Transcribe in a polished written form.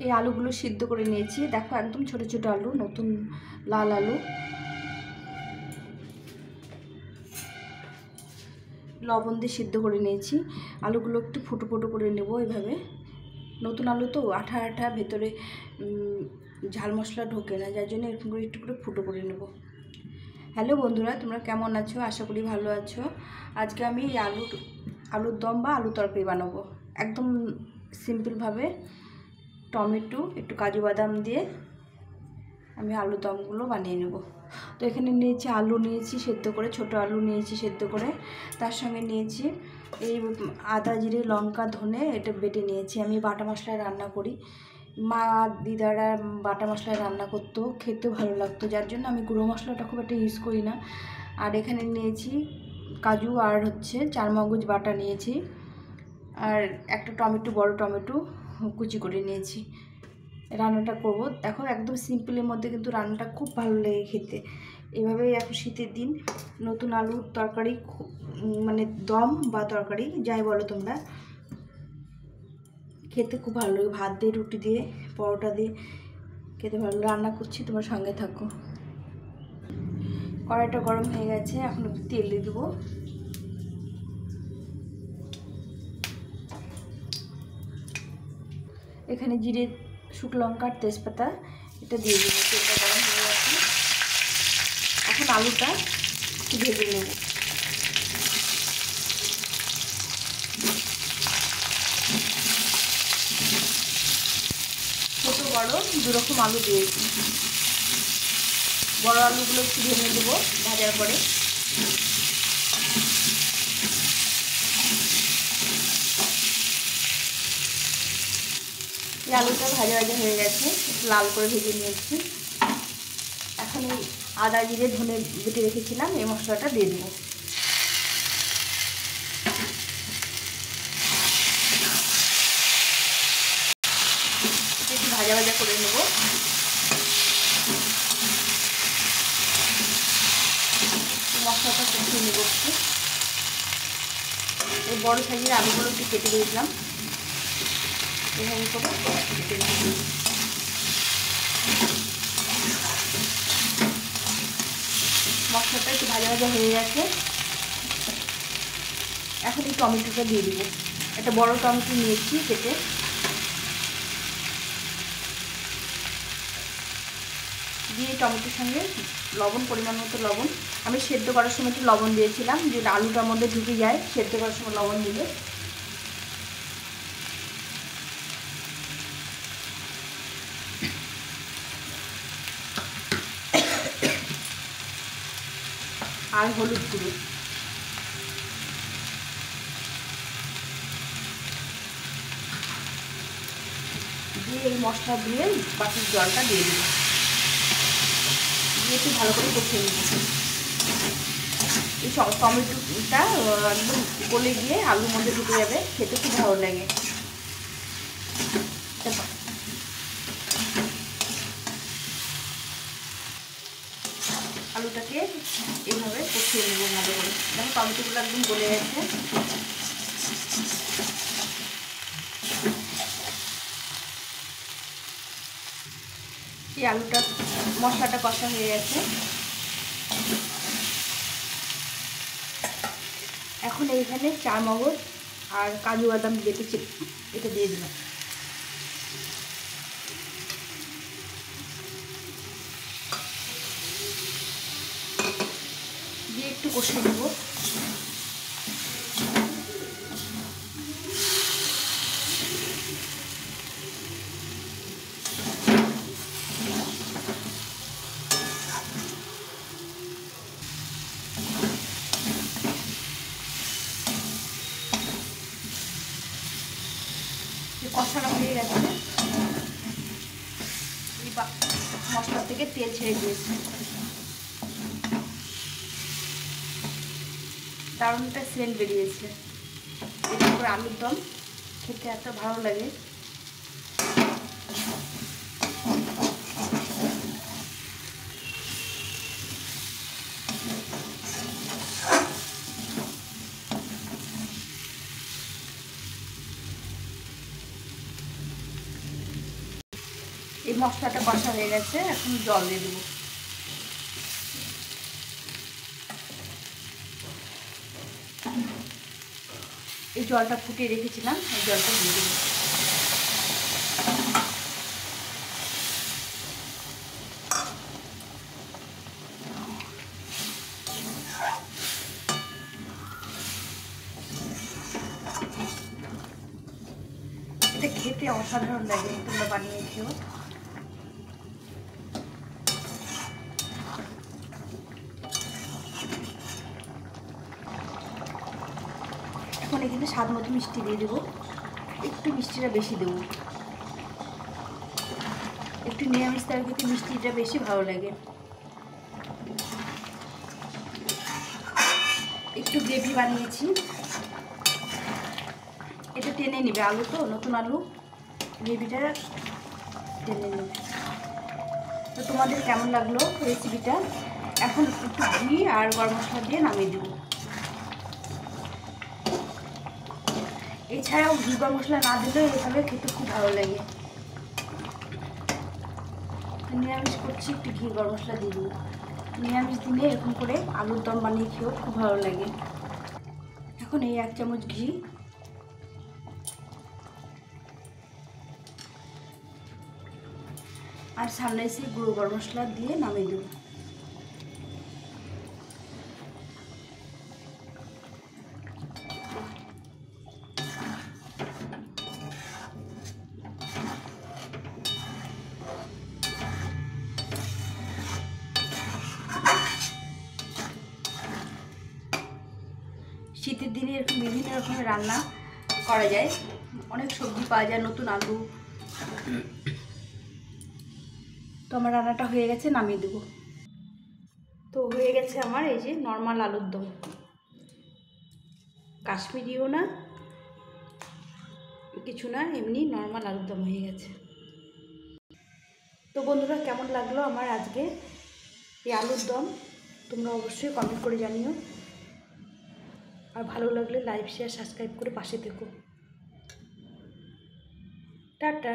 এই আলুগুলো সিদ্ধ করে নিয়েছি, দেখো একদম ছোট ছোট আলু, নতুন লাল আলু। লবণ দিয়ে সিদ্ধ করে নিয়েছি। আলুগুলো একটু ফুটো ফুটো করে নেব এভাবে। নতুন আলু তো আঠা আঠা, ভেতরে ঝাল মশলা ঢোকে না, যার জন্য এরকম করে একটু করে ফুটো করে নেব। হ্যালো বন্ধুরা, তোমরা কেমন আছো? আশা করি ভালো আছো। আজকে আমি আলুর দম বা আলু তরকারি বানাবো একদম সিম্পলভাবে। টমেটো একটু কাজু বাদাম দিয়ে আমি আলু দমগুলো বানিয়ে নেব। তো এখানে নিয়েছি আলু, নিয়েছি সেদ্ধ করে, ছোট আলু নিয়েছি সেদ্ধ করে। তার সঙ্গে নিয়েছি এই আদা জিরে লঙ্কা ধনে, এটা বেটে নিয়েছি। আমি বাটা মশলায় রান্না করি, মা দিদারা বাটা মশলায় রান্না করতো, খেতেও ভালো লাগতো, যার জন্য আমি গুঁড়ো মশলাটা খুব একটা ইউজ করি না। আর এখানে নিয়েছি কাজু আর চারমগজ বাটা নিয়েছি, আর একটা টমেটো, বড় টমেটো কুচি করে নিয়েছি। রান্নাটা করব, দেখো একদম সিম্পলের মধ্যে, কিন্তু রান্নাটা খুব ভালো লাগে খেতে। এভাবেই এখন শীতের দিন নতুন আলুর তরকারি, মানে দম বা তরকারি যাই বলো তোমরা, খেতে খুব ভালো লাগে। ভাত দিয়ে, রুটি দিয়ে, পরোটা দিয়ে খেতে ভালো। রান্না করছি, তোমার সঙ্গে থাকো। কড়াইটা গরম হয়ে গেছে, এখন একটু তেল দিয়ে দেবো। এখানে জিরে, শুকনো লঙ্কা, তেজপাতা এটা দিয়ে দেবো। তেলটা গরম হয়ে গেছে, এখন আলুটা একটু ভেজে নেব। ছোটো বড় দুরকম আলু দিয়েছি। বড় আলুগুলো একটু ভেজে দেবো ভাজার পরে। এই আলুটা ভাজা ভাজা হয়ে গেছে, একটু লাল করে ভেজে নিয়েছি। এখন এই আদা জিরে ধনে বেটে রেখেছিলাম, এই মশলাটা দিয়ে দেবো। একটু ভাজা ভাজা করে নেব। মশলাটা কষিয়ে নেব একটু। এই বড় সাইজের আলুগুলো একটু কেটে দিয়েছিলাম, এভাবে করে কেটে দিয়েছি। মশলাটা একটু ভাজা ভাজা হয়ে গেছে, এখন এই টমেটোটা দিয়ে দিব। একটা বড় টমেটো নিয়েছি কেটে। দিয়ে টমেটোর সঙ্গে লবণ, পরিমাণ মতো লবণ। আমি সেদ্ধ করার সময় একটু লবণ দিয়েছিলাম, যেটা আলুটার মধ্যে ঢুকে যায় সেদ্ধ করার সময় লবণ দিলে। আর হলুদ গুঁড়ো দিয়ে এই মশলা দিয়ে বাটির জলটা দিয়ে দিই, দিয়ে একটু ভালো করে কষিয়ে নিচ্ছি। এই টমেটোটা একদম গলে গিয়ে আলুর মধ্যে ঢুকে যাবে, খেতে খুব ভালো লাগে। আলুটাকে এইভাবে কষিয়ে নেবো ভালো করে। দেখো টমেটোগুলো একদম গলে গেছে। এই আলুটা, মশলাটা কষা হয়ে গেছে। এখন এইখানে চারমগজ আর কাজু বাদাম বেটেছি, এটা দিয়ে দিলাম। দিয়ে একটু কষিয়ে নেব। কষানো হয়ে গেছে, মশলা থেকে তেল ছেড়ে দিয়েছে। দারুণ একটা সেন্ট বেরিয়েছে। এটা করে আলুর দম খেতে এত ভালো লাগে। এই মশলাটা কষা হয়ে গেছে, এখন জল দিয়ে দেবো। এই জলটা ফুটিয়ে রেখেছিলাম, এই জলটা দিয়ে দেবো। এটা খেতে অসাধারণ লাগে, তোমরা বানিয়ে খেও। এখন এখানে স্বাদ মতো মিষ্টি দিয়ে দেবো, একটু মিষ্টিটা বেশি দেবো। একটু নিরামিষ তরকারিতে মিষ্টিটা বেশি ভালো লাগে। একটু গ্রেভি বানিয়েছি, এটা টেনে নেবে, আলু তো নতুন আলু, গ্রেভিটা টেনে নেবে। তো তোমাদের কেমন লাগলো রেসিপিটা? এখন একটু ঘি আর গরম মশলা দিয়ে নামিয়ে দেবো। এছাড়াও ঘি গরম মশলা না দিলেও এভাবে খেতে খুব ভালো লাগে। নিরামিষ করছি, একটু ঘি গরম মশলা দিয়ে দেবো। নিরামিষ দিনে এরকম করে আলুর দম বানিয়ে খেয়েও খুব ভালো লাগে। এখন এই 1 চামচ ঘি, আর সানরাইসে গুঁড়ো গরম মশলা দিয়ে নামিয়ে দেবো। শীতের দিনে এরকম বিভিন্ন রকমের রান্না করা যায়, অনেক সবজি পাওয়া যায়, নতুন আলু। তো আমার রান্নাটা হয়ে গেছে, নামিয়ে দেবো। তো হয়ে গেছে আমার এই যে নর্মাল আলুর দম, কাশ্মীরিও না কিছু না, এমনি নর্মাল আলুর দম হয়ে গেছে। তো বন্ধুরা, কেমন লাগলো আমার আজকে এই আলুর দম তোমরা অবশ্যই কমেন্ট করে জানিও। আর ভালো লাগলে লাইক শেয়ার সাবস্ক্রাইব করে পাশে থেকো। টাটা।